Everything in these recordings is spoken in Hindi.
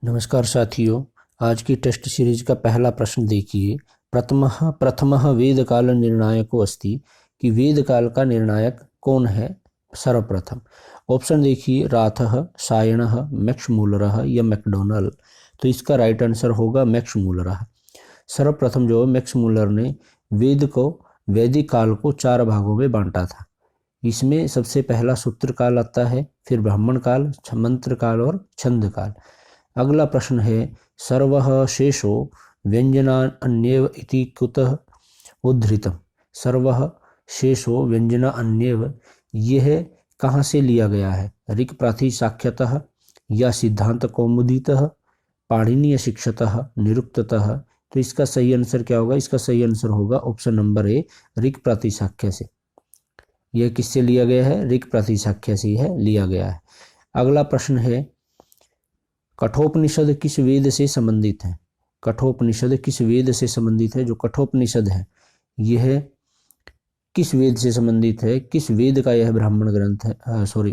नमस्कार साथियों, आज की टेस्ट सीरीज का पहला प्रश्न देखिए। प्रथमः वेद काल निर्णायको अस्ति कि वेद काल का निर्णायक कौन है सर्वप्रथम। ऑप्शन देखिए, राथः, सायणः, मैक्समूलरः या मैकडोनल। तो इसका राइट आंसर होगा मैक्समूलरः। सर्वप्रथम जो मैक्समूलर ने वैदिक काल को 4 भागों में बांटा था। इसमें सबसे पहला सूत्र काल आता है, फिर ब्राह्मण काल, मंत्र काल और छंद काल। अगला प्रश्न है, सर्वः शेषो व्यंजनान्येव इति कुतः उद्धृतम्। सर्वः शेषो व्यंजना अन्येव, यह कहाँ से लिया गया है? ऋक् प्रातिशाख्यतः या सिद्धांत कौमुदीतः, पाणिनीय शिक्षतः, निरुक्ततः। तो इसका सही आंसर क्या होगा? इसका सही आंसर होगा ऑप्शन नंबर ए, ऋक् प्रातिशाख्य से। यह किससे लिया गया है? ऋक् प्रातिशाख्य से है लिया गया है। अगला प्रश्न है, कठोपनिषद किस वेद से संबंधित है? कठोपनिषद किस वेद से संबंधित है? जो कठोपनिषद है यह किस वेद से संबंधित है? किस वेद का यह ब्राह्मण ग्रंथ है,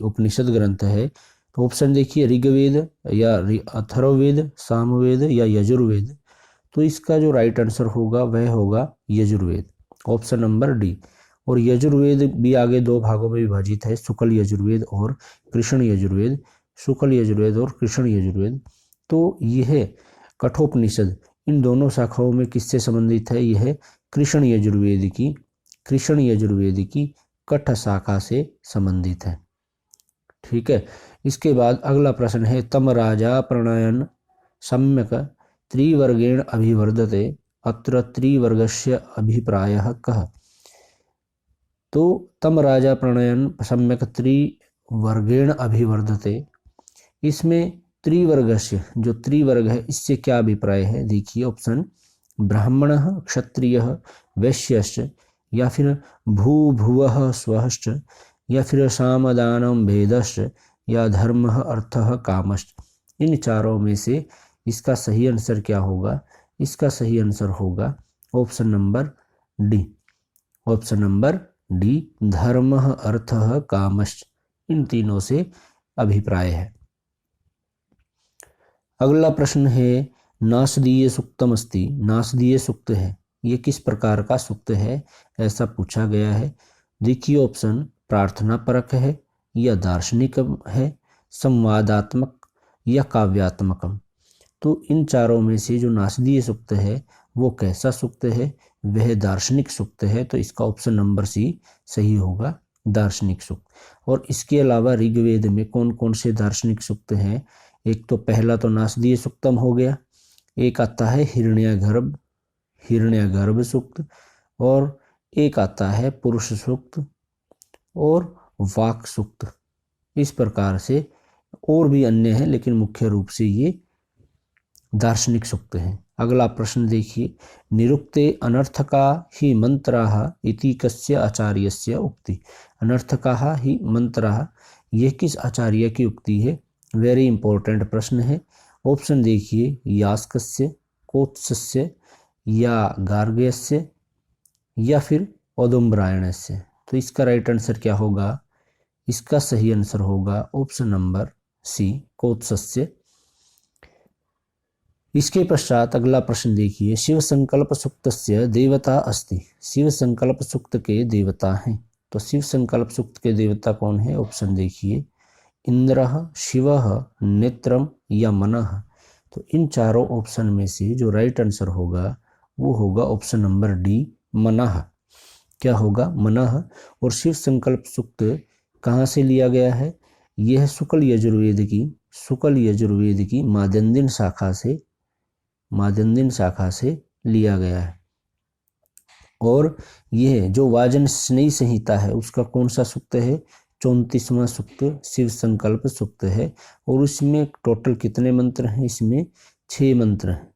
उपनिषद ग्रंथ है? तो ऑप्शन देखिए, ऋग्वेद या अथर्ववेद, सामवेद या यजुर्वेद। तो इसका जो राइट आंसर होगा वह होगा यजुर्वेद, ऑप्शन नंबर डी। और यजुर्वेद भी आगे 2 भागों में विभाजित है, शुक्ल यजुर्वेद और कृष्ण यजुर्वेद। शुक्ल यजुर्वेद और कृष्ण यजुर्वेद। तो यह कठोपनिषद इन दोनों शाखाओं में किससे संबंधित है? यह कृष्ण यजुर्वेद की कठ शाखा से संबंधित है। ठीक है। इसके बाद अगला प्रश्न है, तम राजा प्रणयन सम्यक त्रिवर्गेण अभिवर्धते, अत्र त्रिवर्गस्य अभिप्रायः कः? तो तम राजा प्रणयन सम्यक त्रिवर्गेण अभिवर्धते, इसमें त्रिवर्गस्य, जो त्रिवर्ग है इससे क्या अभिप्राय है? देखिए ऑप्शन, ब्राह्मणः, क्षत्रियः, वैश्यश्च, या फिर भूभुवः स्वश्च, या फिर सामदानं भेदश्च, या धर्मः अर्थः कामश्च। इन चारों में से इसका सही आंसर क्या होगा? इसका सही आंसर होगा option number D. Option number D, धर्मः अर्थः कामश्च। इन तीनों से अभिप्राय है। अगला प्रश्न है, नासदीय सूक्तम अस्ति। नासदीय सूक्त है, ये किस प्रकार का सूक्त है ऐसा पूछा गया है। देखिए ऑप्शन, प्रार्थना परक है या दार्शनिक है, संवादात्मक या काव्यात्मकम। तो इन चारों में से जो नासदीय सूक्त है वो कैसा सूक्त है? वह दार्शनिक सूक्त है। तो इसका ऑप्शन नंबर सी सही होगा, दार्शनिक सूक्त। और इसके अलावा ऋग्वेद में कौन कौन से दार्शनिक सूक्त हैं? एक तो पहला तो नासदीय सूक्तम हो गया, एक आता है हिरण्यगर्भ सूक्त, और एक आता है पुरुष सूक्त और वाक सूक्त। इस प्रकार से और भी अन्य हैं, लेकिन मुख्य रूप से ये दार्शनिक सूक्त हैं। अगला प्रश्न देखिए, निरुक्ते अनर्थका हि मंत्राः इति कस्य आचार्यस्य उक्ति। अनर्थका हि मंत्राः, यह किस आचार्य की उक्ति है? वेरी इंपॉर्टेंट प्रश्न है। ऑप्शन देखिए, यास्कस्य, कोत्सस्य, या गार्ग्यस्य, या फिर औदुम्बरायणस्य। तो इसका राइट आंसर क्या होगा? इसका सही आंसर होगा ऑप्शन नंबर सी, कोत्सस्य। इसके पश्चात अगला प्रश्न देखिए, शिव संकल्प सूक्तस्य देवता अस्ति। शिव संकल्प सूक्त के देवता हैं। तो शिव संकल्प सूक्त के देवता कौन है? ऑप्शन देखिए, इंद्रः, शिवः, नेत्रम या मनः। तो इन चारों ऑप्शन में से जो राइट आंसर होगा वो होगा ऑप्शन नंबर डी, मनः। क्या होगा? मनः। और शिव संकल्प सूक्त कहाँ से लिया गया है? यह शुक्ल यजुर्वेद की मादंदिन शाखा से लिया गया है। और यह जो वाजस्नेयी संहिता है उसका कौन सा सूक्त है? 34वां सूक्त शिव संकल्प सूक्त है। और इसमें टोटल कितने मंत्र हैं? इसमें 6 मंत्र हैं।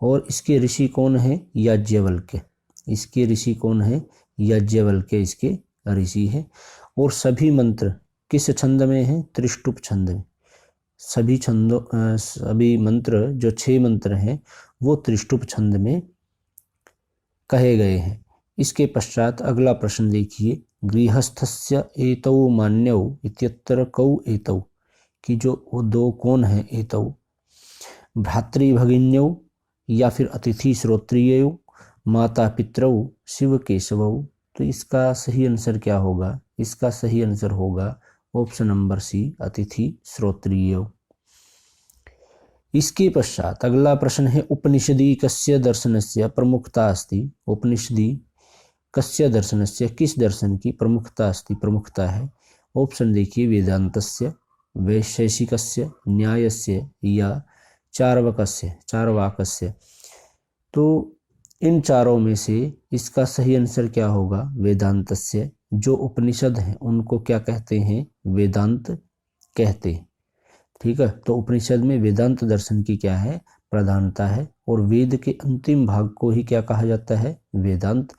और इसके ऋषि कौन है? याज्ञवल्क्य। इसके ऋषि कौन है? याज्ञवल्क्य इसके ऋषि है। और सभी मंत्र किस छंद में हैं? त्रिष्टुप छंद में। सभी मंत्र जो 6 मंत्र हैं वो त्रिष्टुप छंद में कहे गए हैं। इसके पश्चात अगला प्रश्न देखिए, गृहस्थस्य एतौ मान्यौ इत्यत्र कौ एतौ, कि जो वो 2 कौन है एतौ? भ्रातृभगिन्यौ या फिर अतिथि श्रोत्रियौ, माता पितरौ, शिव केशवौ। तो इसका सही आंसर क्या होगा? इसका सही आंसर होगा ऑप्शन नंबर सी, अतिथि श्रोत्रियौ। इसके पश्चात अगला प्रश्न है, उपनिषदि कस्य दर्शनस्य प्रमुखता अस्ति। उपनिषदि कस्य दर्शनस्य, किस दर्शन की प्रमुखता अस्ति, प्रमुखता है? ऑप्शन देखिए, वेदांतस्य, वैशेषिकस्य, न्यायस्य या चार्वाकस्य। तो इन चारों में से इसका सही आंसर क्या होगा? वेदांतस्य। जो उपनिषद हैं उनको क्या कहते हैं? वेदांत कहते हैं। ठीक है, तो उपनिषद में वेदांत दर्शन की क्या है? प्रधानता है। और वेद के अंतिम भाग को ही क्या कहा जाता है? वेदांत।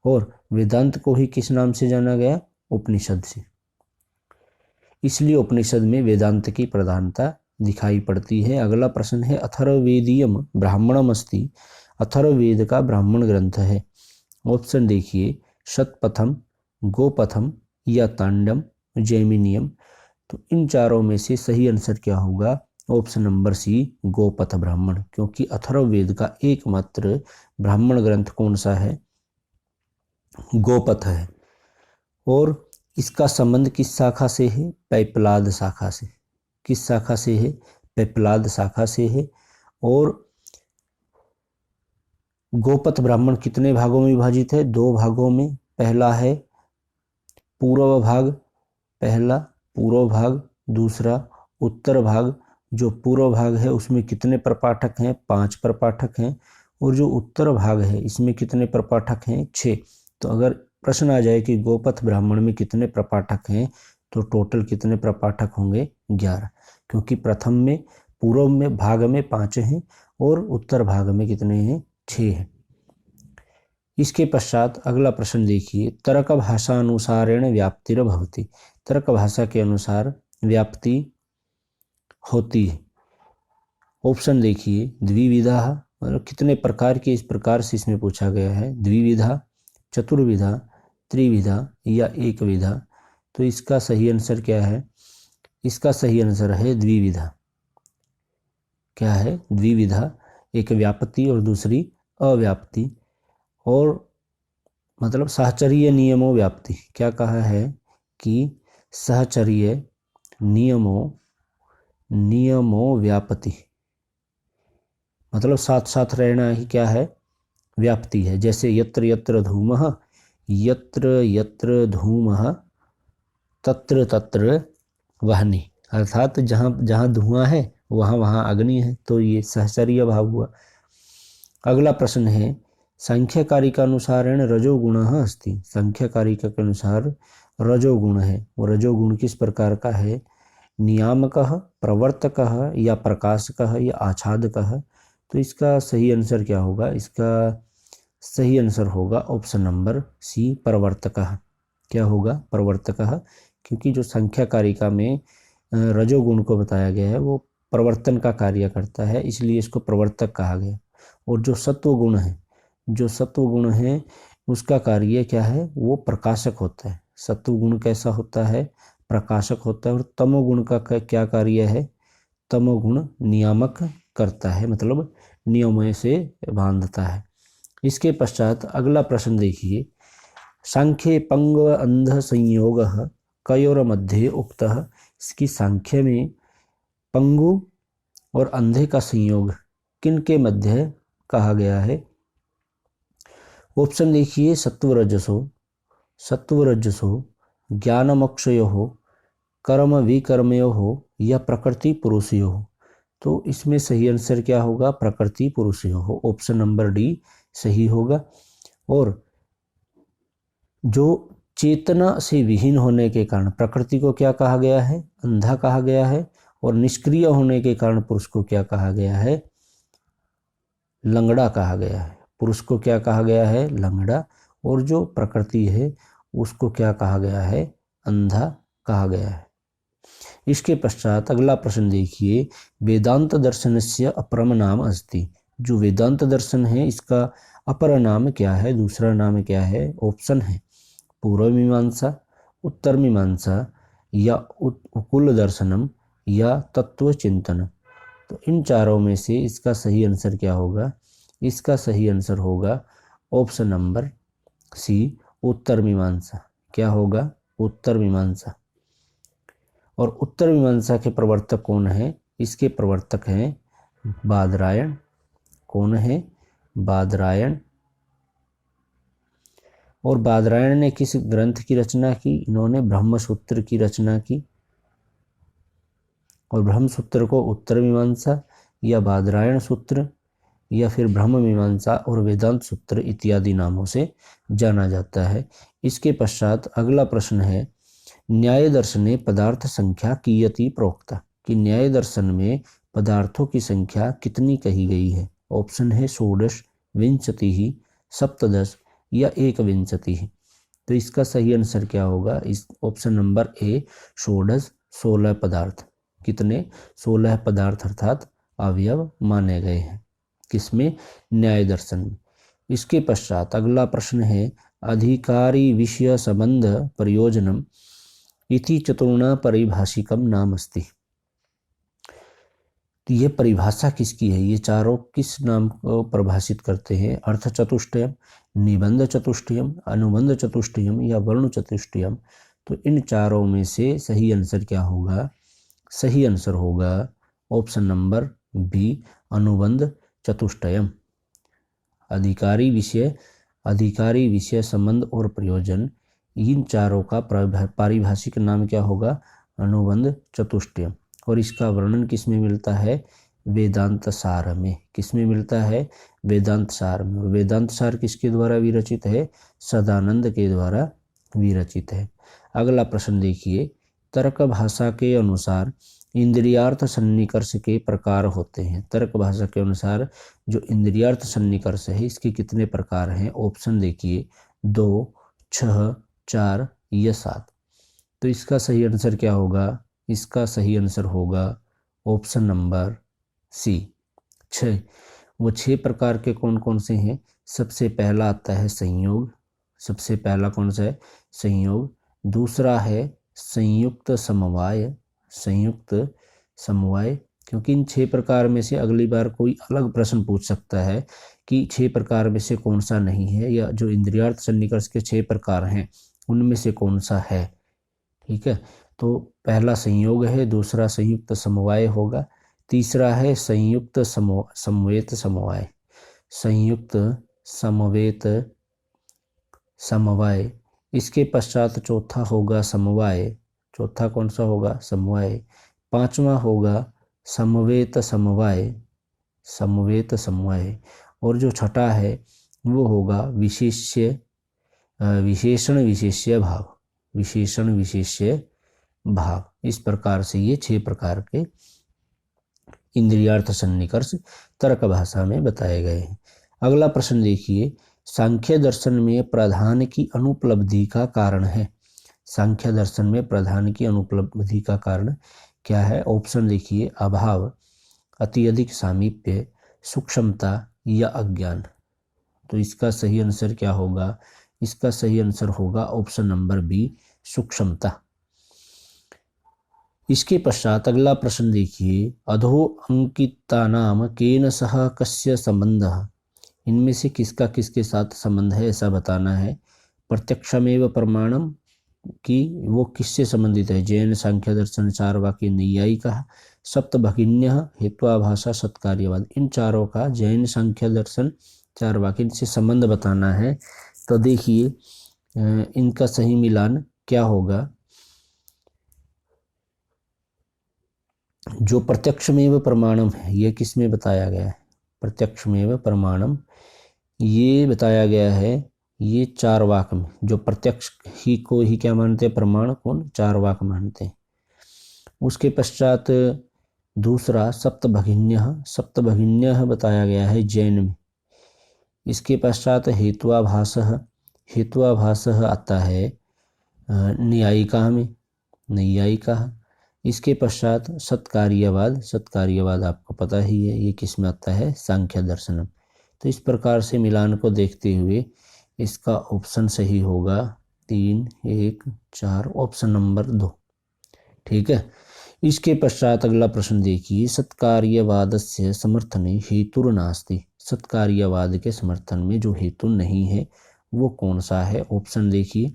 और वेदांत को ही किस नाम से जाना गया? उपनिषद से। इसलिए उपनिषद में वेदांत की प्रधानता दिखाई पड़ती है। अगला प्रश्न है, अथर्ववेदीयम ब्राह्मणम अस्ति। अथर्ववेद का ब्राह्मण ग्रंथ है। ऑप्शन देखिए, शतपथम, गोपथम या तांडम, जैमिनियम। तो इन चारों में से सही आंसर क्या होगा? ऑप्शन नंबर सी, गोपथ ब्राह्मण। क्योंकि अथर्ववेद का एकमात्र ब्राह्मण ग्रंथ कौन सा है? गोपथ है। और इसका संबंध किस शाखा से है? पैपलाद शाखा से। किस शाखा से है? पैपलाद शाखा से है। और गोपथ ब्राह्मण कितने भागों में विभाजित है? 2 भागों में। पहला है पूर्व भाग, पहला पूर्व भाग, दूसरा उत्तर भाग। जो पूर्व भाग है उसमें कितने प्रपाठक हैं? 5 प्रपाठक हैं। और जो उत्तर भाग है इसमें कितने प्रपाठक हैं? 6। तो अगर प्रश्न आ जाए कि गोपथ ब्राह्मण में कितने प्रपाठक हैं, तो टोटल कितने प्रपाठक होंगे? 11। क्योंकि प्रथम में, पूर्व में भाग में 5 हैं और उत्तर भाग में कितने हैं? 6 हैं। इसके पश्चात अगला प्रश्न देखिए, तर्क भाषानुसारेण व्याप्तिर्भवति। तर्क भाषा के अनुसार व्याप्ति होती है। ऑप्शन देखिए, द्विविधा, मतलब कितने प्रकार के, इस प्रकार से इसमें पूछा गया है। द्विविधा, चतुर्विधा, त्रिविधा या एक विधा। तो इसका सही आंसर क्या है? इसका सही आंसर है द्विविधा। क्या है? द्विविधा। एक व्याप्ति और दूसरी अव्याप्ति। और मतलब सहचर्य नियमों व्याप्ति। क्या कहा है कि सहचर्य नियमों व्याप्ति, मतलब साथ साथ रहना ही क्या है? व्याप्ति है। जैसे यत्र यत्र धूमः, यत्र यत्र धूमः तत्र तत्र वह्नि। अर्थात जहाँ जहाँ धुआं है वहाँ वहाँ अग्नि है। तो ये सहचर्य भाव हुआ। अगला प्रश्न है, सांख्यकारिका अनुसारेण रजोगुणः अस्ति। सांख्यकारिका के अनुसार रजोगुण है। वो रजोगुण किस प्रकार का है? नियामकः, प्रवर्तकः या प्रकाशकः या आच्छादकः। तो इसका सही आंसर क्या होगा? इसका सही आंसर होगा ऑप्शन नंबर सी, प्रवर्तकः। क्या होगा? प्रवर्तकः। क्योंकि जो सांख्यकारिका में रजोगुण को बताया गया है वो प्रवर्तन का कार्य करता है, इसलिए इसको प्रवर्तक कहा गया। और जो सत्वगुण है, जो सत्वगुण है उसका कार्य क्या है? वो प्रकाशक होता है। सत्वगुण कैसा होता है? प्रकाशक होता है। और तमोगुण का क्या कार्य है? तमोगुण नियामक करता है, मतलब नियमों से बांधता है। इसके पश्चात अगला प्रश्न देखिए, सांख्ये पंग अंध संयोग कयोर मध्ये उक्तः। इसकी सांख्य में पंगु और अंधे का संयोग किन के मध्य कहा गया है? ऑप्शन देखिए, सत्वरजसो, ज्ञानमोक्षयो, कर्म विकर्मयो या प्रकृति पुरुषयो। तो इसमें सही आंसर क्या होगा? प्रकृति पुरुषयो। ऑप्शन नंबर डी सही होगा। और जो चेतना से विहीन होने के कारण प्रकृति को क्या कहा गया है? अंधा कहा गया है। और निष्क्रिय होने के कारण पुरुष को क्या कहा गया है? लंगड़ा कहा गया है। पुरुष को क्या कहा गया है? लंगड़ा। और जो प्रकृति है उसको क्या कहा गया है? अंधा कहा गया है। इसके पश्चात अगला प्रश्न देखिए, वेदांत दर्शनस्य अपरम नाम अस्ति। जो वेदांत दर्शन है इसका अपर नाम क्या है? दूसरा नाम क्या है? ऑप्शन है पूर्व मीमांसा, उत्तर मीमांसा या उकुल दर्शनम या तत्व चिंतन। तो इन चारों में से इसका सही आंसर क्या होगा? इसका सही आंसर होगा ऑप्शन नंबर सी, उत्तर मीमांसा। क्या होगा? उत्तर मीमांसा। और उत्तर मीमांसा के प्रवर्तक कौन है? इसके प्रवर्तक हैं बादरायण। कौन है? बादरायण। और बादरायण ने किस ग्रंथ की रचना की? इन्होंने ब्रह्मसूत्र की रचना की। और ब्रह्मसूत्र को उत्तर मीमांसा या बादरायण सूत्र या फिर ब्रह्म मीमांसा और वेदांत सूत्र इत्यादि नामों से जाना जाता है। इसके पश्चात अगला प्रश्न है, न्याय दर्शने पदार्थ संख्या कियती प्रोक्ता, कि न्याय दर्शन में पदार्थों की संख्या कितनी कही गई है? ऑप्शन है 16, विंशति, सप्तदश या एकविंशति। तो इसका सही आंसर क्या होगा? इस ऑप्शन नंबर ए, 16, 16 पदार्थ। कितने? 16 पदार्थ अर्थात अवयव माने गए हैं। किसमें? न्याय दर्शन में। इसके पश्चात अगला प्रश्न है, अधिकारी विषय संबंध प्रयोजनम इति चतुर्णा परिभाषिकम नाम अस्ति। तो ये परिभाषा किसकी है? ये चारों किस नाम को परिभाषित करते हैं? अर्थ चतुष्टयम, निबंध चतुष्टयम, अनुबंध चतुष्टयम या वर्ण चतुष्टयम। तो इन चारों में से सही आंसर क्या होगा? सही आंसर होगा ऑप्शन नंबर बी, अनुबंध चतुष्टयम। अधिकारी विषय संबंध और प्रयोजन, इन चारों का पारिभाषिक नाम क्या होगा? अनुबंध चतुष्टयम। और इसका वर्णन किसमें मिलता है? वेदांत सार में। किसमें मिलता है? वेदांत सार में। और वेदांत सार किसके द्वारा विरचित है? सदानंद के द्वारा विरचित है। अगला प्रश्न देखिए, तर्क भाषा के अनुसार इंद्रियार्थ सन्निकर्ष के प्रकार होते हैं। तर्क भाषा के अनुसार जो इंद्रियार्थ सन्निकर्ष है इसके कितने प्रकार हैं? ऑप्शन देखिए, 2, 6, 4 या 7। तो इसका सही आंसर क्या होगा? इसका सही आंसर होगा ऑप्शन नंबर सी, 6। वो 6 प्रकार के कौन कौन से हैं? सबसे पहला आता है संयोग। सबसे पहला कौन सा है? संयोग। दूसरा है संयुक्त समवाय। संयुक्त समवाय, क्योंकि इन 6 प्रकार में से अगली बार कोई अलग प्रश्न पूछ सकता है कि 6 प्रकार में से कौन सा नहीं है, या जो इंद्रियार्थ सन्निकर्ष के 6 प्रकार हैं उनमें से कौन सा है। ठीक है, तो पहला संयोग है, दूसरा संयुक्त समवाय होगा, तीसरा है संयुक्त समवेत समवाय। संयुक्त समवेत समवाय। इसके पश्चात चौथा होगा समवाय। चौथा कौन सा होगा? समवाय। पांचवा होगा समवेत समवाय। समवेत समवाय। और जो छठा है वो होगा विशेषण विशेष्य भाव। विशेषण विशेष्य भाव। इस प्रकार से ये 6 प्रकार के इंद्रियार्थ सन्निकर्ष तर्क भाषा में बताए गए हैं। अगला प्रश्न देखिए, सांख्य दर्शन में प्रधान की अनुपलब्धि का कारण है। सांख्य दर्शन में प्रधान की अनुपलब्धि का कारण क्या है? ऑप्शन देखिए, अभाव, अत्यधिक सामीप्य, सूक्ष्मता या अज्ञान। तो इसका सही आंसर क्या होगा? इसका सही आंसर होगा ऑप्शन नंबर बी, सूक्ष्मता। इसके पश्चात अगला प्रश्न देखिए, अधो अंकितानाम केन सह कस्य संबंधः। इनमें से किसका किसके साथ संबंध है ऐसा बताना है। प्रत्यक्षमेव प्रमाणम, कि वो किससे संबंधित है? जैन, सांख्य दर्शन, चारवाकी, नैयायिका, सप्तभगिन्य, हेत्वाभाषा, सत्कार्यवाद। इन चारों का जैन, सांख्य दर्शन, चारवाकी से संबंध बताना है। तो देखिए इनका सही मिलान क्या होगा? जो प्रत्यक्षमेव प्रमाणम है ये किस में बताया गया है? प्रत्यक्षमेव प्रमाणम ये बताया गया है ये चारवाक में। जो प्रत्यक्ष ही को ही क्या मानते हैं? प्रमाण। कौन? चारवाक मानते हैं। उसके पश्चात दूसरा सप्तभगिन्य। सप्तभगिन्य बताया गया है जैन में। इसके पश्चात हेत्वाभासः। हेत्वाभासः आता है न्यायिका में, नैयायिका। इसके पश्चात सत्कार्यवाद। सत्कार्यवाद आपको पता ही है ये किस में आता है? सांख्य दर्शनम। तो इस प्रकार से मिलान को देखते हुए इसका ऑप्शन सही होगा 3, 1, 4, ऑप्शन नंबर 2। ठीक है, इसके पश्चात अगला प्रश्न देखिए, सत्कार्यवादस्य समर्थने हेतुर्नास्ति। सत्कार्यवाद के समर्थन में जो हेतु नहीं है वो कौन सा है? ऑप्शन देखिए,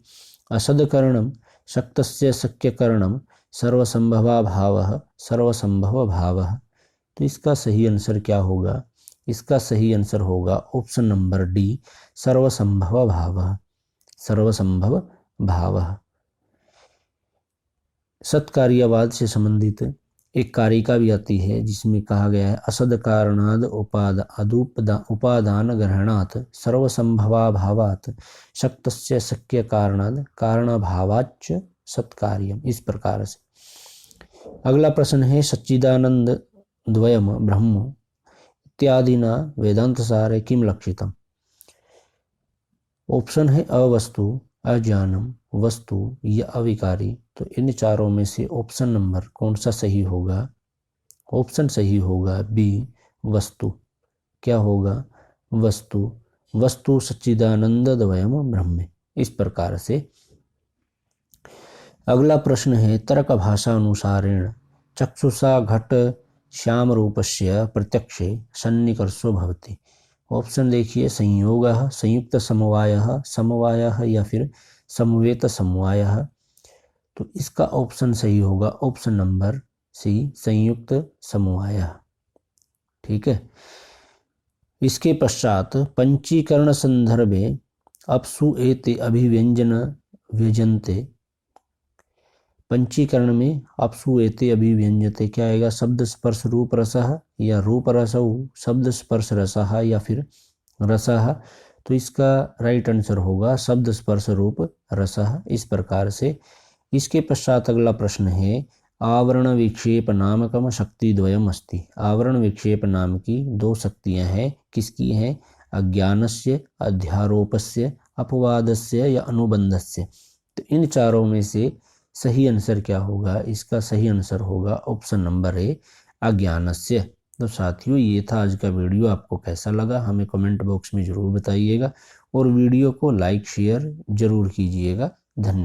असदकरणम, शक्तस्य शक्यकरणम, सर्वसंभवा भावः, सर्वसंभव भावः। तो इसका सही आंसर क्या होगा? इसका सही आंसर होगा ऑप्शन नंबर डी, सर्वसंभव भावः, सर्वसंभव भावः। सत्कार्यवाद से संबंधित एक कारिका भी आती है जिसमें कहा गया है, असद कारणाद उपादान ग्रहणात् सर्वसंभवा भावात् शक्तस्य शक्य कारणाद कारण भावाच्च सत्कार्यम। इस प्रकार से अगला प्रश्न है, सच्चिदानंद द्वयम ब्रह्म इत्यादिना वेदांत सारे किम लक्षितम। ऑप्शन है अवस्तु, अज्ञानम, वस्तु या अविकारी। तो इन चारों में से ऑप्शन नंबर कौन सा सही होगा? ऑप्शन सही होगा बी, वस्तु। क्या होगा? वस्तु। वस्तु सच्चिदानंद द्वयम ब्रह्म। इस प्रकार से अगला प्रश्न है, तर्क भाषा अनुसारेण चक्षुषा घट श्याम रूपस्य प्रत्यक्षे सन्निकर्षो भवति। ऑप्शन देखिए, संयोगः, संयुक्त समवायः, समवायः या फिर समवेत समवायः। तो इसका ऑप्शन सही होगा ऑप्शन नंबर सी, संयुक्त समवायः। ठीक है। इसके पश्चात पंचीकरण संदर्भे अपसु एते अभिव्यंजन व्यंजनते। पंचीकरण में अपसु एते अभिव्यंजते क्या आएगा? शब्द स्पर्श रूप रसः, या रूप रसौ शब्द स्पर्श रसः, या फिर रसः। तो इसका राइट आंसर होगा शब्द स्पर्श रूप रसः। इस प्रकार से इसके पश्चात अगला प्रश्न है, आवरण विक्षेप नामकम शक्ति द्वयम अस्ति। आवरण विक्षेप नाम की दो शक्तियां हैं। किसकी हैं? अज्ञानस्य, अध्यारोपस्य, अपवादस्य या अनुबंधस्य। तो इन चारों में से सही आंसर क्या होगा? इसका सही आंसर होगा ऑप्शन नंबर ए, अज्ञानस्य। तो साथियों, ये था आज का वीडियो। आपको कैसा लगा हमें कमेंट बॉक्स में ज़रूर बताइएगा और वीडियो को लाइक शेयर ज़रूर कीजिएगा। धन्यवाद।